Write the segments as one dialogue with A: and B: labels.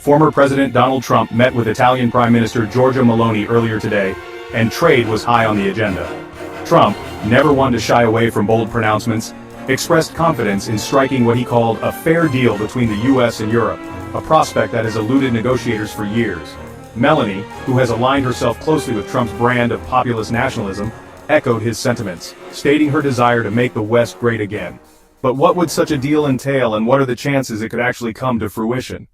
A: Former President Donald Trump met with Italian Prime Minister Giorgia Meloni earlier today, and trade was high on the agenda. Trump, never one to shy away from bold pronouncements, expressed confidence in striking what he called a fair deal between the US and Europe, a prospect that has eluded negotiators for years. Meloni, who has aligned herself closely with Trump's brand of populist nationalism, echoed his sentiments, stating her desire to make the West great again. But what would such a deal entail, and what are the chances it could actually come to fruition?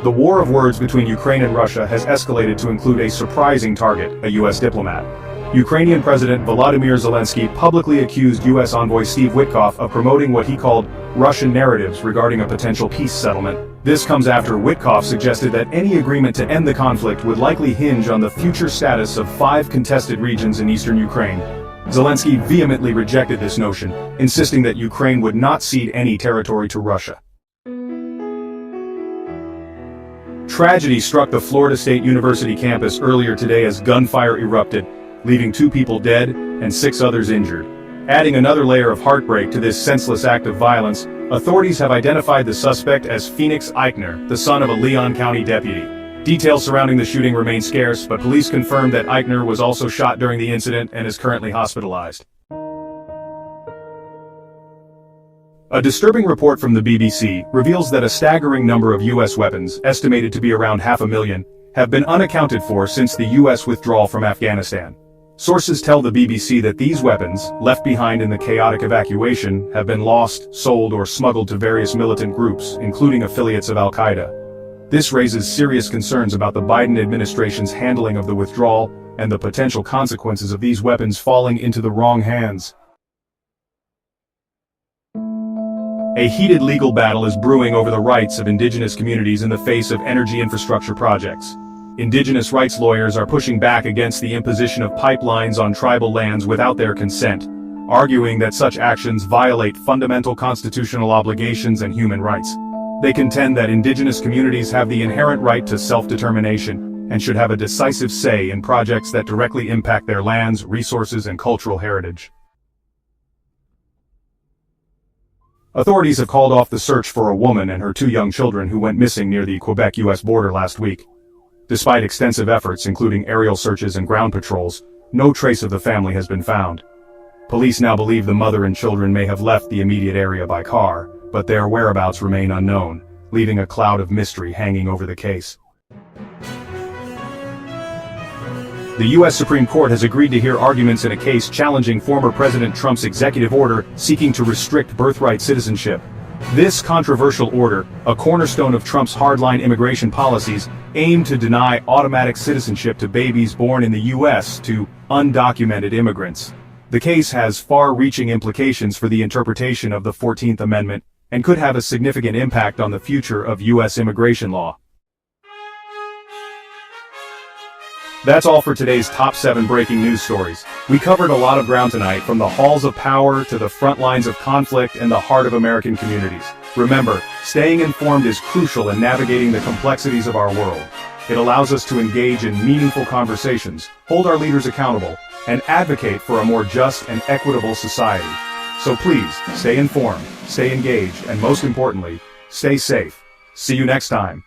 A: The war of words between Ukraine and Russia has escalated to include a surprising target, a US diplomat. Ukrainian President Volodymyr Zelensky publicly accused US envoy Steve Witkoff of promoting what he called Russian narratives regarding a potential peace settlement. This comes after Witkoff suggested that any agreement to end the conflict would likely hinge on the future status of 5 contested regions in eastern Ukraine. Zelensky vehemently rejected this notion, insisting that Ukraine would not cede any territory to Russia. Tragedy struck the Florida State University campus earlier today as gunfire erupted, leaving 2 people dead and 6 others injured. Adding another layer of heartbreak to this senseless act of violence, authorities have identified the suspect as Phoenix Eichner, the son of a Leon County deputy. Details surrounding the shooting remain scarce, but police confirmed that Eichner was also shot during the incident and is currently hospitalized. A disturbing report from the BBC reveals that a staggering number of US weapons, estimated to be around 500,000, have been unaccounted for since the US withdrawal from Afghanistan. Sources tell the BBC that these weapons, left behind in the chaotic evacuation, have been lost, sold, or smuggled to various militant groups, including affiliates of Al-Qaeda. This raises serious concerns about the Biden administration's handling of the withdrawal and the potential consequences of these weapons falling into the wrong hands. A heated legal battle is brewing over the rights of Indigenous communities in the face of energy infrastructure projects. Indigenous rights lawyers are pushing back against the imposition of pipelines on tribal lands without their consent, arguing that such actions violate fundamental constitutional obligations and human rights. They contend that Indigenous communities have the inherent right to self-determination and should have a decisive say in projects that directly impact their lands, resources, and cultural heritage. Authorities have called off the search for a woman and her 2 young children who went missing near the Quebec-US border last week. Despite extensive efforts including aerial searches and ground patrols, no trace of the family has been found. Police now believe the mother and children may have left the immediate area by car, but their whereabouts remain unknown, leaving a cloud of mystery hanging over the case. The U.S. Supreme Court has agreed to hear arguments in a case challenging former President Trump's executive order seeking to restrict birthright citizenship. This controversial order, a cornerstone of Trump's hardline immigration policies, aimed to deny automatic citizenship to babies born in the U.S. to undocumented immigrants. The case has far-reaching implications for the interpretation of the 14th Amendment and could have a significant impact on the future of U.S. immigration law. That's all for today's top 7 breaking news stories. We covered a lot of ground tonight, from the halls of power to the front lines of conflict and the heart of American communities. Remember, staying informed is crucial in navigating the complexities of our world. It allows us to engage in meaningful conversations, hold our leaders accountable, and advocate for a more just and equitable society. So please, stay informed, stay engaged, and most importantly, stay safe. See you next time.